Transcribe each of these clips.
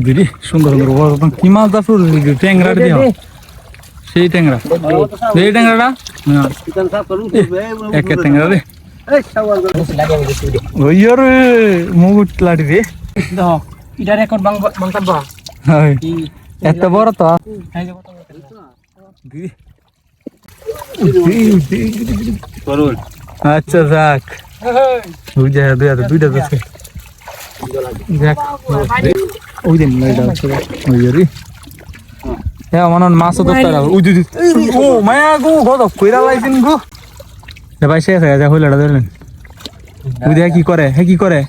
দিদি সুন্দর সুন্দর বড় কি মাছ দা ফুল ট্যাংরা দিয়ে সেই ট্যাংরা সেই ট্যাংরাটা এক ট্যাংরা রে ওইর মুগুট লাড়ি রে এটা রেকর্ড বাংকার বা এত বড় তো আচ্ছা যাক দুইটা আছে যাক ওই দিন ওই হ্যাঁ আমার মাছও তো ও মায়া গো কত কইরা লাইছেন গো ভাই শেষ হয়ে যায় হইলাটা ধরলেন ওই দেখা কি করে হ্যাঁ কি করে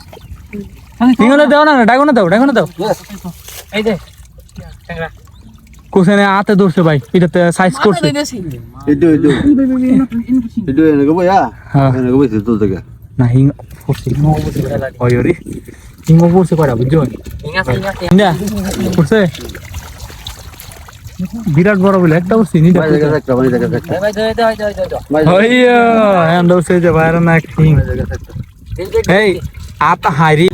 ইংলে দাও না ডাকো না দাও এই দে কোসেনে হাতে ধরছে ভাই এটাতে সাইজ করছে itu yang gue ya yang gue itu tuh kan না হিং করছে ওইরি হিং করছে করা বুঝছো না করছে বিরাট বড় বলে একটা করছে নি ভাই হইয়া হ্যান্ড হচ্ছে যে বাইরে না হিং এই আতা হাইরি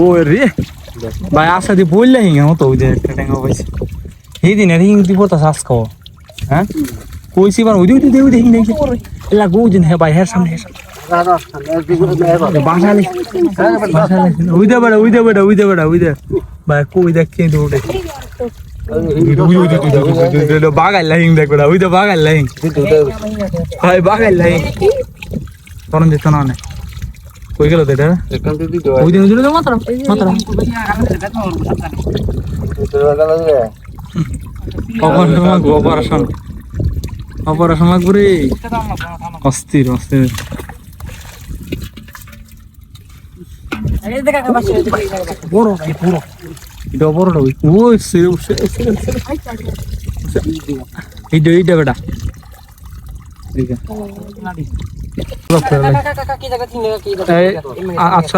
ওরে ভাই আসা দি বললে হিং তো ওই যে টেঙ্গা পাইছে এই দিন হিং দিব তো শ্বাস খাও হ্যাঁ কইছি বার ওই দিন দেউ হিং দেখি এলা গোজিন হে ভাই হের সামনে বাসালে ওই দে ভাই কই দেখি দৌড়ে বাগাইলা হিং দেখ ওই দে বাগাইলা হিং ভাই বাগাইলা হিং তরন দিত না না কই গেল এটা ওই দিন দিল মাত্র অপারেশন লাগবে অস্থির বড় ভাই পুরো এটা বড়টা ওই এইটা বেটা আচ্ছা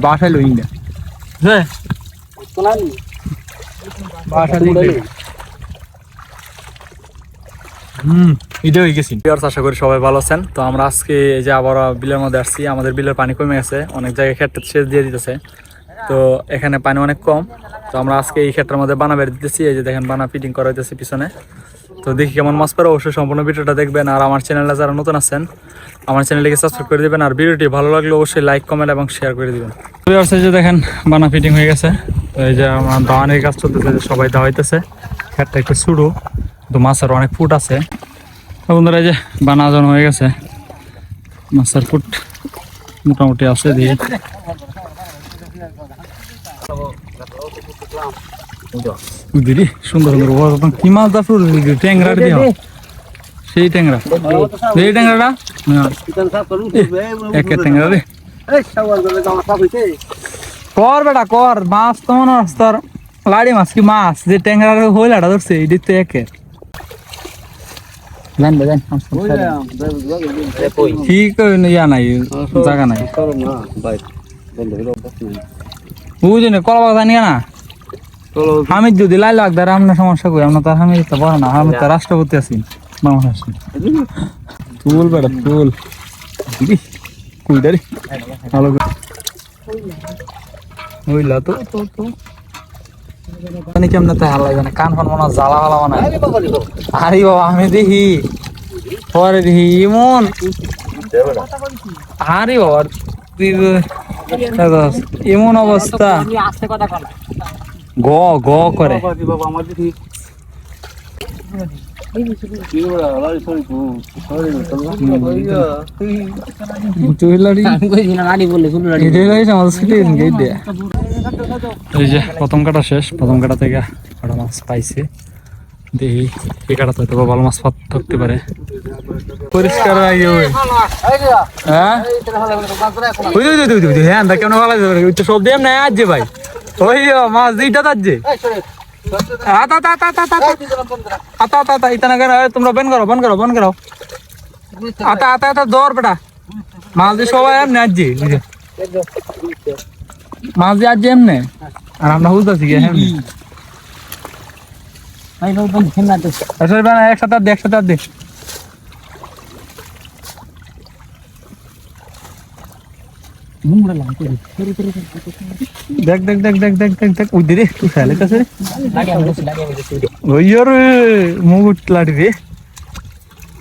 বাসায় লই আশা করি সবাই ভালো আছেন। তো আমরা আজকে এই যে আবার বিলের মধ্যে আসছি, আমাদের বিলের পানি কমে গেছে, অনেক জায়গায় ক্ষেত্রে সেচ দিয়ে দিতেছে, তো এখানে পানি অনেক কম। তো আমরা আজকে এই ক্ষেত্রের মধ্যে বানা বের দিতেছি, এই যে দেখেন বানা ফিটিং করা হইতেছে পিছনে। তো দেখি কেমন মাছ পারে, অবশ্যই সম্পূর্ণ ভিডিওটা দেখবেন। আর আমার চ্যানেলে যারা নতুন আছেন আমার চ্যানেলটিকে সাবস্ক্রাইব করে দিবেন, আর ভিডিওটি ভালো লাগলে অবশ্যই লাইক কমেন্ট এবং শেয়ার করে দিবেন। যে দেখেন বানা ফিটিং হয়ে গেছে, তো এই যে আমার দাওয়ানের কাজ চলতেছে, সবাই দাওয়াইতেছে। ক্ষেতটা একটু ছোটো, তো মাছের অনেক ফুট আছে। বন্ধুরা এই যে বানা জন হয়ে গেছে, মাছের ফুট মোটামুটি আছে দিয়ে দিদি সুন্দর সুন্দর কি মাছ দা ফুল ট্যাংরা দিয়ে সেই ট্যাংরা এই ট্যাংরাটা এক ট্যাংরা রে কর বেটা কর, মাছ তো মনে হচ্ছে লাড়ি মাছ কি মাছ যে ট্যাংরার হইলাটা ধরছে এই দিতে একে ঠিক ইয়া নাই জায়গা নাই বুঝলি কলা বাগা জানি না আমি যদি লাই লাগদার আপনার সমস্যা কই, আপনার তার আমি তো বড় না, আমি তো রাষ্ট্রপতি আছি বাংলাদেশ। তুল বেটা তুল কুইডারি ভালো হইলা তো কেমন তো হাল লাগবে না, কান ফান মনে জ্বালা ভালা মানে। আরে বাবা আমি দেখি পরে দেখি এমন, আরে বাবা এমন অবস্থা গ গ করে প্রথম কাটা শেষ, প্রথম কাটা থেকে কটা মাছ পাইছে, দেখি এই কাটা তো ভালো মাছ থাকতে পারে। পরিষ্কার হ্যাঁ কেমন ভালো সব দিয়ে না আজ ভাই ওই মাছ দুইটা তাজে তোমরা বেন করো আতা আতা আতা দর বেটা মাছ দিয়ে সবাই এমনি আজকে মাছ দিয়ে আজকে এমনি, আর আমরা বুঝতেছি কি ভাই ভাই বন্ধ খেলনা দে আসলে বানা একসাথে আর দে একসাথে আর দে মুমড়া লাগতে দে দেখ দেখ দেখ দেখ দেখ দেখ দেখ ওই দে তুই খেলে কাছে লাগে আমি দিছি ওই রে মুগুট লাড়ি রে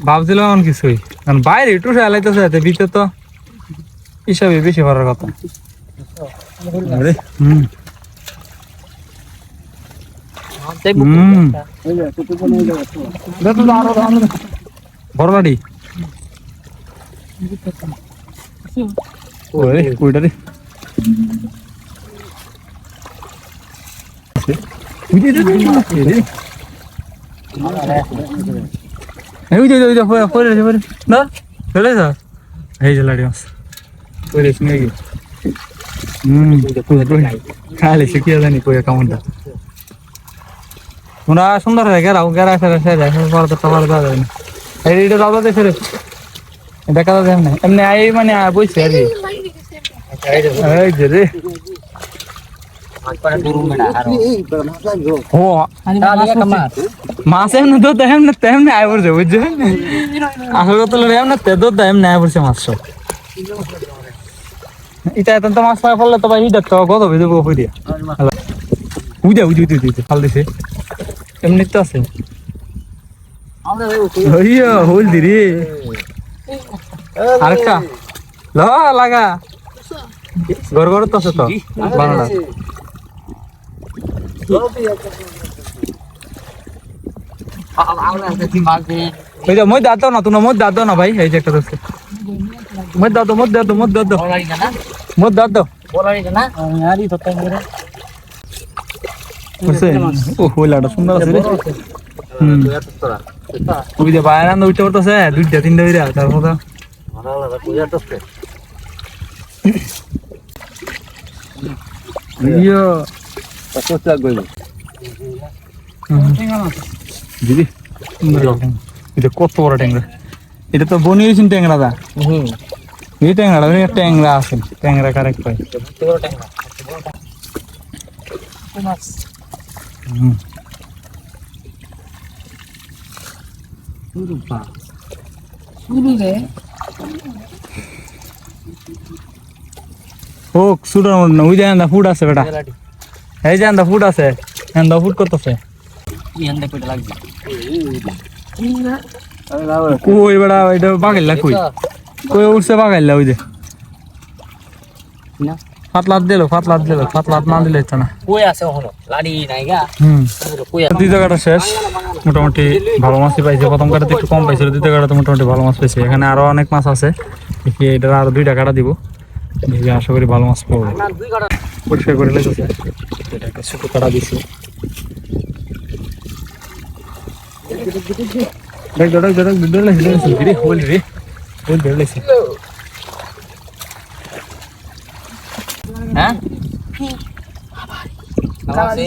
ভাবছিলাম এমন কিছুই কারণ বাইরে একটু খেলাইতেছে ভিতরে তো হিসাবে বেশি ভরার কথা আরে বড় লাড়ি ওরে কইটা রে খালি শিখিয়ে জানি কইয়া কেমনটা তোমরা সুন্দর হয়ে গেরাও গেরা ফেরা সেরা এইটা দাদা দেখে দেখা দাদা এমনি এমনি আই মানে বইছে আর কি এই যে রে ও মাছ এমনি দুধ এমনি তেমনি আয় পড়ছে বুঝছে আসল কথা হলো এমনি তে দুধ এমনি আয় পড়ছে মাছ সব এটা এত মাছ পায় ফেললে তো ভাই এটা তো কত ভেজে বই দিয়া উইদা উইদি উইদি উইদি ফাল দিছে এমনি তো আছে হইয়া হইল দিরি আরেকটা ল লাগা গড় গড় তো আছে তো বানাটা ওই যে মই দাও না তুমি মদ দাও না ভাই এই যে একটা আছে মদ দাও মদ দাও মদ দাও মদ দাও না আরি তো তাই করে বুঝছে ও হইলাটা সুন্দর আছে রে ওই যে বাইরে না উঠতে পড়তেছে দুইটা তিনটা হইরা তারপর ইয়ো দিদি এটা কত বড় ট্যাংরা এটা তো বনি হয়েছেন ট্যাংরাটা এই ট্যাংরাটা ট্যাংরা আছে ট্যাংরা কারেক্ট পাই হোক সুটার মধ্যে না ওই যে আন্দা ফুড আছে বেটা এই যে আন্দা ফুড আছে আন্দা ফুড করতেছে ইয়ান্দে কইটা লাগবে কই বেটা এটা বাগাইলা কই কই উঠছে বাগাইলা ওই যে না ফাতলাত না দিলে তো না কই আছে ওহনো লাড়ি নাই গা কই দ্বিতীয় কাটা শেষ মোটামুটি ভালো মাছই পাইছে প্রথম কাটাতে একটু কম পাইছিল দ্বিতীয় কাটাতে মোটামুটি ভালো মাছ পাইছে এখানে আরো অনেক মাছ আছে দেখি এটা আরো 2টা কাটা দিব দেখি আশা করি ভালো মাছ পাবো দুই কাটা পরিষ্কার করে লেগেছে এটা একটা ছোট কাটা দিছি দেখ রে হল রে হল ধরলেছে হ্যাঁ আছে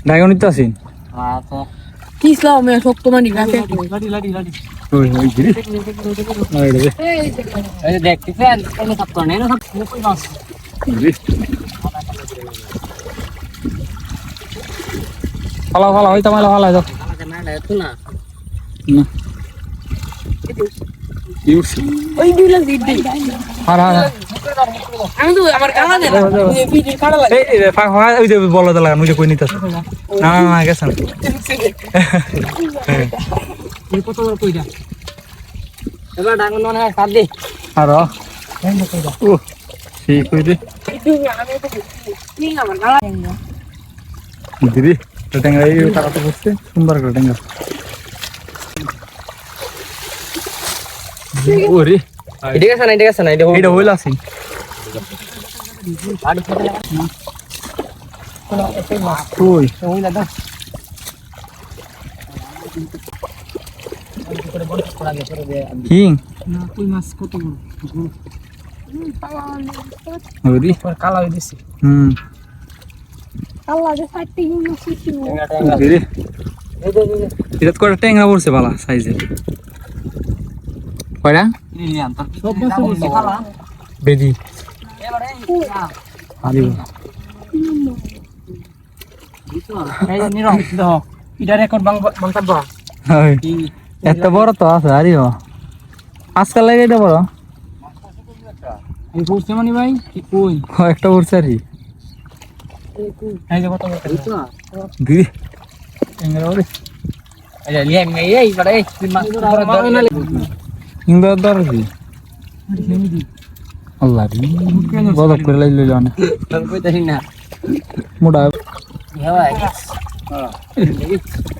ডায়গনিক তো আছেন তো কিসলাও মে শক্ত মানি গাছে লাড়ি ওই গিরি আরে রে এই দেখতেছেন কোনো সব করে না সব কই মাছ ফালা ওই তামালা ফালা যাও না না এত না না ইউস ওই দুইলা দিদি আর আমি তো আমার কালা দে ভিডিও কাটা লাগে এই রে ফাক ওই যে বলতে লাগা মুই যে কই নিতাছ না গেছেন এই কত বড় কইরা এবার ডাঙ্গন মনে হয় সাত দে আর ও সেই কই দে আমি তো নি আমার কালা দিদি ট্যাংরা এই টাকাটা করছে সুন্দর করে ট্যাংরা ওরে এটা গেছে না এটা হইল আছে আড়ি খেতে লাগা কোনো এত মাছ ওই ওই লাগা করে বড় করা গে করে দে কিং না কই মাছ কত বড় ওরে পর কালা হই দিছি আল্লাহ দে ফাইতে ইউনো সিটি দিদি এটা করে ট্যাংরা পড়ছে বালা সাইজে কয়টা লিলিয়ান তোর সব মাছ বলছে কালা বেদি এবারে আদি এই যে নিরম দেখো এটা রেকর্ড বাংতাব ওই এত বড় তো আছে আরিও আজকাল লাগে এটা বড় এই পড়ছে মানে ভাই কই একটা উঠছে আর কি এই যে কত দিদি এঙ্গরা ওরে এই যে লিয়ে মে এই বড় এই মাছ ইংদা দর কি আল্লাহ রে বড় করে লাইলো জানে কই তাই না মোটা এ ভাই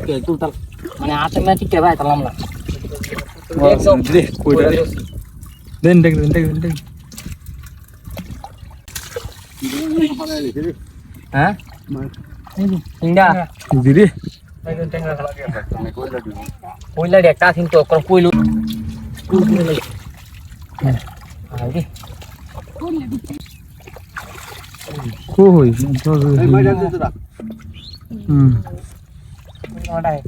কে টোটাল মানে অটোমেটিক কে ভাই তালাম না দিদি কইটা দেন দেখ হ্যাঁ ইন্ডা দিদি কইলা একটা কিন্তু কোন কইলো আরে কই এই মাইডা দিতে দাও ওটাই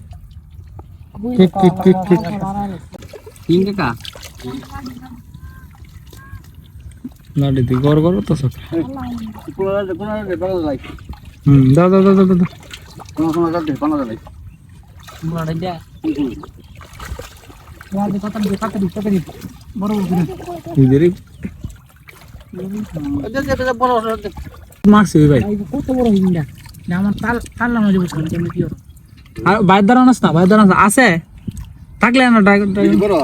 ঠিক তিন কা না দিদি গর তো সব কোন বানাও লাই দাও কোন সময় যাতে বানাও লাই মুড়া দে ওয়া দে কত দি বড় দিদি দে বড় মারছি ভাই কত বড় হিন্ডা না আমার তাল না যাবো কেমন কি হলো আর বাইর দাঁড়ানোস না আছে থাকলে না বড়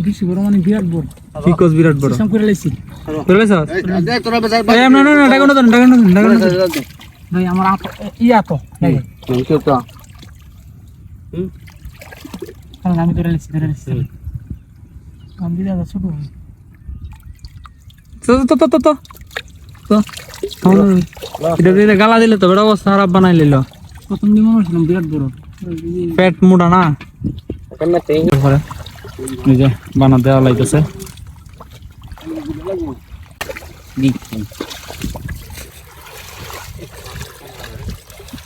বেশি বড় মানে বিরাট বড় পিকস বিরাট বড় সিস্টেম করে লাইছি এই দে তোরা বাজার এই না ডাগন ভাই আমার ইয়া তো ভাই কেউ তো আমি ধরে লাইছি আমি দিদা ছোট তো এটা গালা দিলে তো বেটা অবস্থা খারাপ বানাই লিল প্রথম দিন মনে হচ্ছিল বিরাট বড় পেট মোটা না এই যে বানা দেওয়া লাইতেছে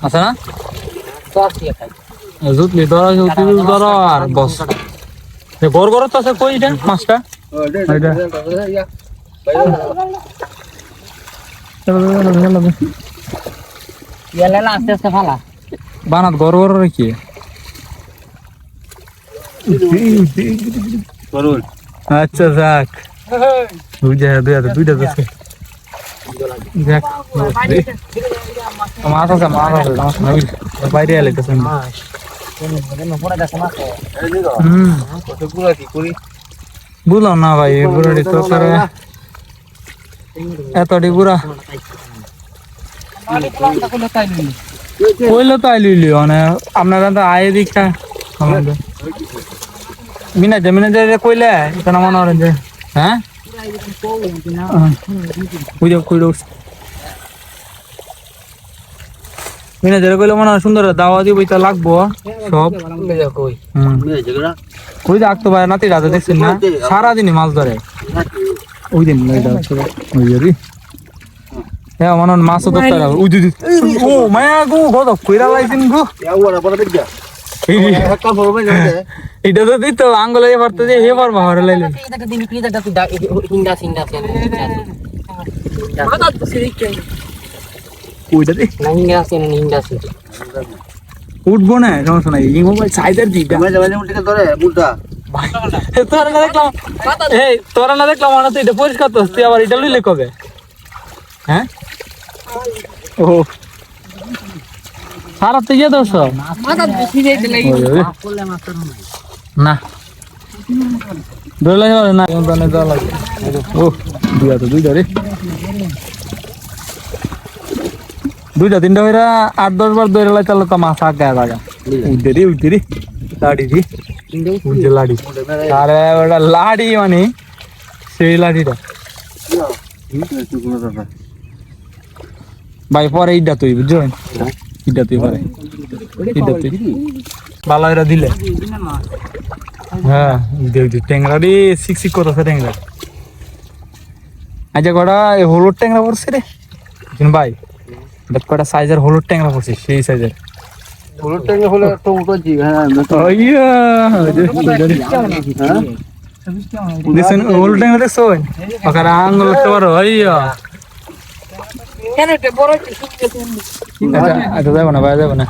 আছে না জুতলি ধরো আর বস গড় তো আছে কই এটা মাছটা ইয়ালে না আস্তে আস্তে ফালা বানাত গড় রেখে করুন আচ্ছা যাক দুইটা আছে যাক মাছ আছে বাইরে এলে তো বুঝলাম না ভাই বুড়াটি তো এতটি বুড়া কইলে তো আইলি মানে আপনারা তো আয়ে দীক্ষা মিনা কইলে এখানে মনে করেন যে হ্যাঁ মিনা কইলে মনে হয় সুন্দর দাওয়া দিব এটা লাগবো সব ওই যে আঁকতে পারে নাতি রাজা দেখছেন না সারাদিনই মাছ ধরে ওই দিন হ্যাঁ মনে হয় মাছও ধরতে হবে ওই দিদি ও মায়া গো কত কইরা লাইছেন গো এটা তো দিত আঙ্গুলে পারতো যে হে পারবা হরে লাইলেন ওইটা দি উঠবো না সমস্যা নাই এই মোবাইল সাইজের দিটা তোরা না দেখলাম মনে তো এটা পরিষ্কার তো তুই আবার এটা লইলে কবে হ্যাঁ ও সারা তো ইয়ে দোষ না ধরে লাগে না দেওয়া লাগে ও দুইটা রে দুইটা তিনটা হইরা 8-10 বার ধরে লাই তাহলে তো মাছ আগে লাগা উঠতে রে লাড়ি দি উঠতে লাড়ি আরে ওটা লাড়ি মানে সেই লাড়িটা ভাই পরে ইডা তুই বুঝছো ইডা তুই পরে ইডা তুই ভালো এরা দিলে হ্যাঁ ট্যাংরা রে সিক করতেছে ট্যাংরা আচ্ছা কটা হলুদ ট্যাংরা পড়ছে রে ভাই দেখ কটা সাইজের হলুদ ট্যাংরা পড়ছে সেই সাইজের হলুদ ট্যাংরা হলে তো উঠছি হ্যাঁ দেখছেন হলুদ ট্যাংরা দেখছো ওখানে আঙুল পারো কেন একটা বড় একটা শুকিয়ে গেছে আচ্ছা যাবো না ভাই যাবো না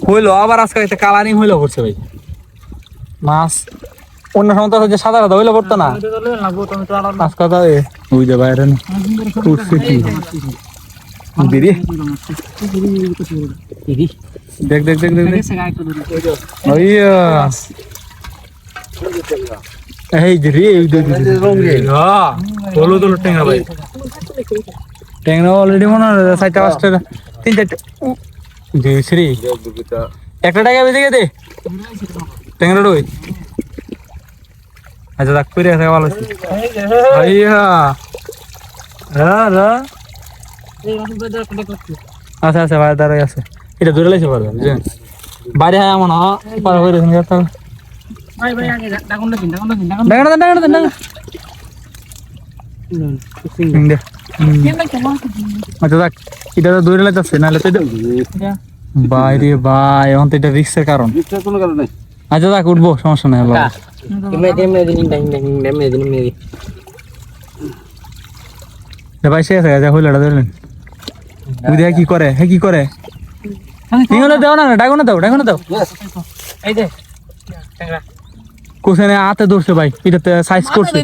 হইলো আবার আজকে একটা কালারিং হইলো করছে ভাই মাছ অন্য সময় তো যে সাদা সাদা হইলো পড়তো না আজকে তো ওই যে বাইরে করছে কি দিদি দেখ দেখ দেখ দেখ ওই এই যে রে হ্যাঁ হলো তো টেঙ্গা ভাই টেঙ্গা অলরেডি মনে হয় 4টা 5টা 3-4টা দুইশ্রী একটা টাকা বেজে গেছে টেঙ্গা রই আচ্ছা দেখ করে আছে ভালো ভাইয়া হ্যাঁ আচ্ছা আচ্ছা ভাই দাঁড়াই আছে এটা ধরে লাইছে পারবে বুঝলেন বাইরে হয় এমন পার হয়ে গেছেন আচ্ছা দেখ এটা তো দৌড়ে লাইছে নাহলে তো বাইরে ভাই এখন তো এটা রিক্সের কারণ কোনো কারণ নাই আচ্ছা দেখ উঠবো সমস্যা নাই ভাই শেষ হয়ে গেছে হইলাটা ধরলেন বুঝে কি করে হ্যাঁ কি করে তিনগুলো দাও না ডাগুনো দাও এই যে কোসেনে হাতে ধরছে ভাই এটাতে সাইজ করছে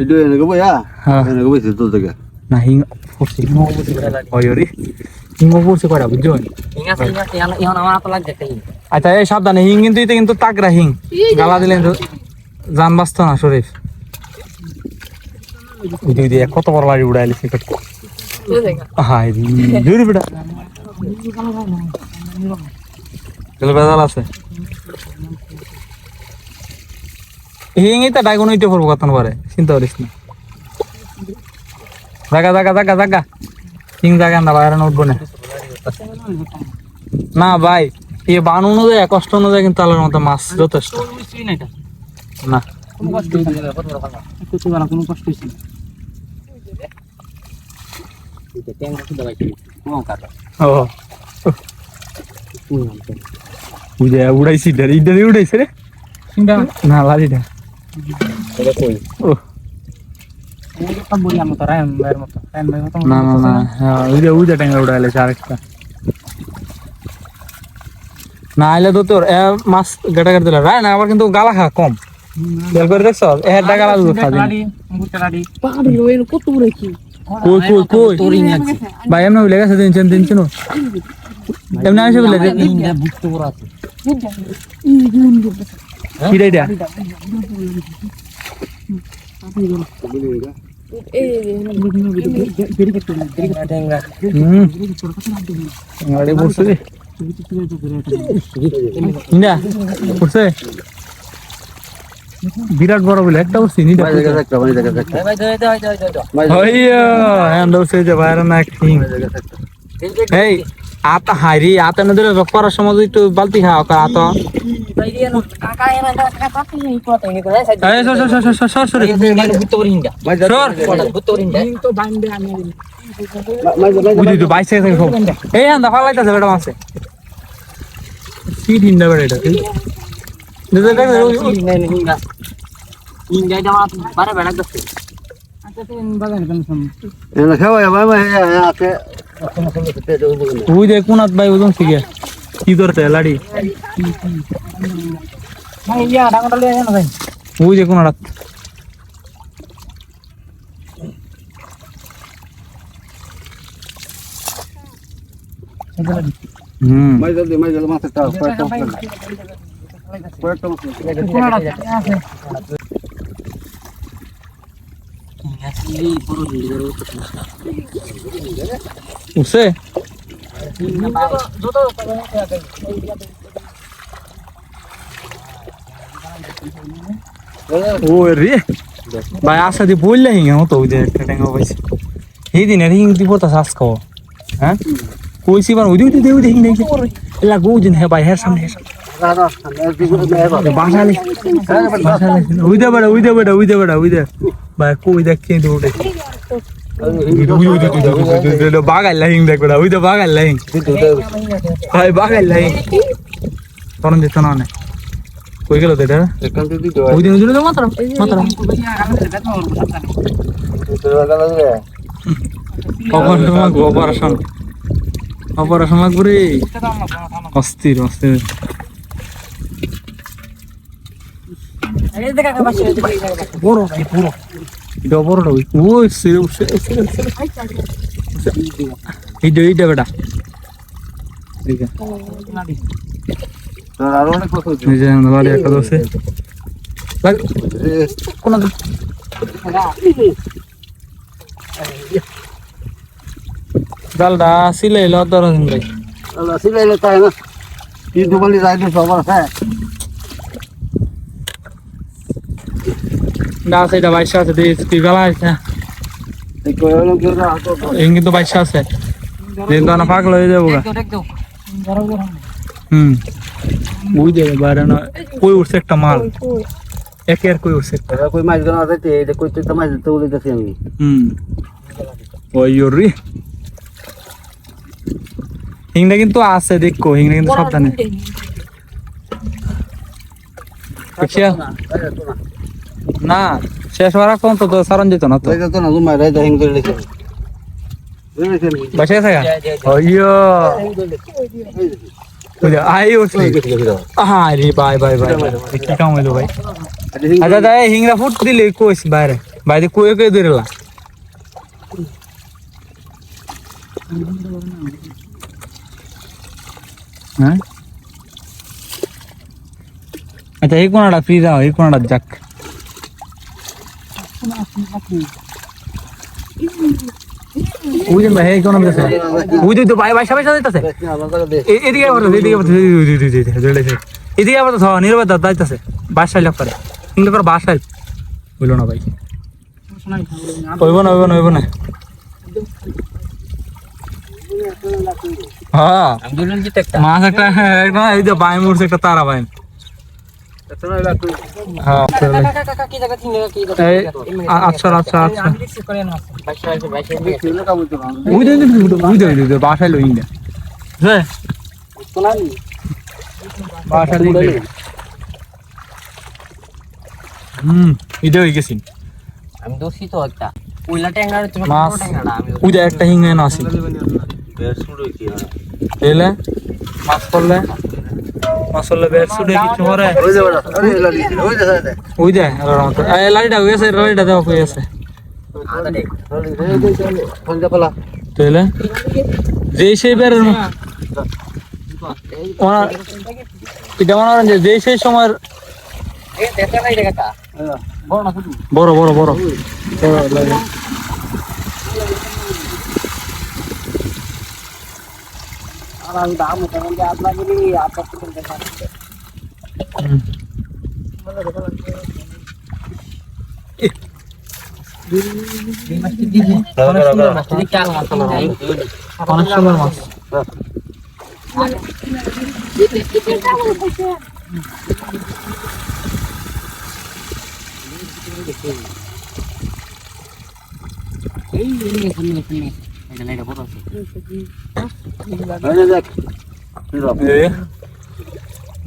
itu enggak boy ya হ্যাঁ enggak boy itu tuh ya না হিং করছে হিং করছে ওইরি হিং করছে করা বুঝছো এখন আমার হাত লাগছে তাই আচ্ছা এই সাবধানে হিং কিন্তু এটা কিন্তু তাগরা হিং গালা দিলেন তো জান বাঁচতো না শরীফ ওই দিয়ে কত বড় লাড়ি উড়াইলি সেটা হাই জোরে বেটা চলো বেজাল আছে হিং এটা ডাইগন হইতে পারবো কত পারে চিন্তা করিস না জাগা হিং জাগা না বাইরে উঠবো না না ভাই এই বান অনুযায়ী কষ্ট অনুযায়ী কিন্তু আলার মতো মাছ যথেষ্ট না কোনো কষ্ট হয়েছে ও উড়াইছি ইডা দিয়ে উড়াইছে রে না লালিটা ও না না না হ্যাঁ ওইটা ট্যাংরা উড়াইলেছে আরেকটা না আইলে তো তোর মাছ গাটা কাটতে রায় না আবার কিন্তু গালা খা কম বের করে দেখছ এর গালা খা দিন কত বড় কি কই ভাই এমন হইলে গেছে দিন চিনো এমন আসে বলে বুঝতে বড় আছে কি রে এটা আরে বসে রে না বসে বিরাট বড় বলে একটা বসে নি ভাই জায়গা একটা ভাই দে হইয়া হ্যান্ড বসে যে বাইরে না কিং এই আতা হাইরি আতা না ধরে রক করার সময় একটু বালতি খাও আতা কাকা এরা কাকা এই কথা এই করে এই সর বুঝতে পারি হিংগা বুঝতে পারি হিংগা তো বান্দে আমি বুঝি তো বাইসে থেকে সব এই আন্দা ফালাইতাছে বেটা মাছে সিট হিন্ডা বেটা এটা হিংগা হিংগা জামা বারে বেড়া গেছে আচ্ছা তিন বাগান কেন সম enak ya ভাই ভাই আছে ওই দেখ কোনাত ভাই ওজন শিখে কি ধরতে লাড়ি ভাই ইয়া ডাঙটা লয়ে যান ভাই ওই যে কোনাত ভাই জলদি মাছ একটা কয়েকটা উঠছে ও রে ভাই আসা দি বললে হিঙ্গা মতো ওই যে একটা ট্যাঙ্গা পাইছে এই দিন হিং দিব তা শ্বাস খাও হ্যাঁ কইছি বার ওই দিন হিং দেখি এলা গো দিন হে ভাই হের সামনে বাসালে ওই দে ভাই কই দেখ কে দৌড়ে বাগাইলা হিং দেখ ওই তো বাগাইলা হিং ভাই বাগাইলা হিং তরণ দিত না কই গেল তো এটা এখান থেকে দিতে ওই দিন তো মাত্র মাত্র অপারেশন অপারেশন করে অস্থির অস্থির বড় ভাই পুরো এটা বড়টা ওই সিরে এইটা বেটা ঠিক আছে আর অনেক কথা হচ্ছে এই যে বাড়ি একটা দোষে কোন জালটা সিলাইলো দরজ ভাই আল্লাহ সিলাইলে তাই না কিন্তু বলি যাইতে সবার হ্যাঁ না সেটা বাইশা আছে তুই বেলা আছে এই কয়লো কেউ না তো এই কিন্তু বাইশা আছে দিন তো না পাগল হয়ে যাবো ওই দেবে বাইরে না কই উঠছে একটা মাল একে আর কই উঠছে একটা কই মাছ গানা যাইতে এই কই তো মাছ তো উড়িতেছি আমি ওই ইউরি হিংটা কিন্তু আছে দেখো হিংটা কিন্তু সাবধানে দেখিয়া না শেষ হওয়ার আগ পর্যন্ত তো সারণ যেত না তো যাইতে তো না জুমাই রাইতে হিং করে লিখে বাসায় থাকা ওইয়ো আই উঠলি আরে বাই বাই বাই কি কাম হইলো ভাই আচ্ছা দাদা হিংরা ফুট দিলে কইস বাইরে বাইরে কই কই ধরেলা হ্যাঁ আচ্ছা এই কোনটা ফ্রি দাও এই কোনটা যাক ওই যে ভাই কোন আছে ওই তো ভাই ভাই সবাই সাথে আছে এদিকে আবার এদিকে আবার তো নির্বাদ দাইতাছে বাসায় লাগ করে কিন্তু পর বাসায় বললো না ভাই হইব না হ্যাঁ মাছ একটা একদম এই যে বাই মুড়ছে একটা তারা বাই হ্যাঁ আচ্ছা আচ্ছা আচ্ছা বাসায় লই বাসায় এটা হয়ে গেছি আমি দোষী তো একটা ওইলা ট্যাংরা মাছ ওই যে একটা হিং না আসি এলে মাছ করলে বের সুড়ে কিছু করে ওই যে ওই যে ওই যে লাড়িটা হয়েছে লাড়িটা দেওয়া হয়ে আছে তাহলে যে সেই বের এটা মনে করেন যে সেই সময়ের বড় বড় বড় অনেক সুন্দর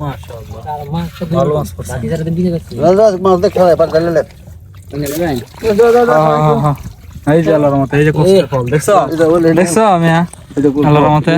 মাছ ভালো মাছ মাছ দেখে এই যে আল্লাহর রহমতে এই যে কষ্টের ফল দেখছো আমি আল্লাহর রহমতে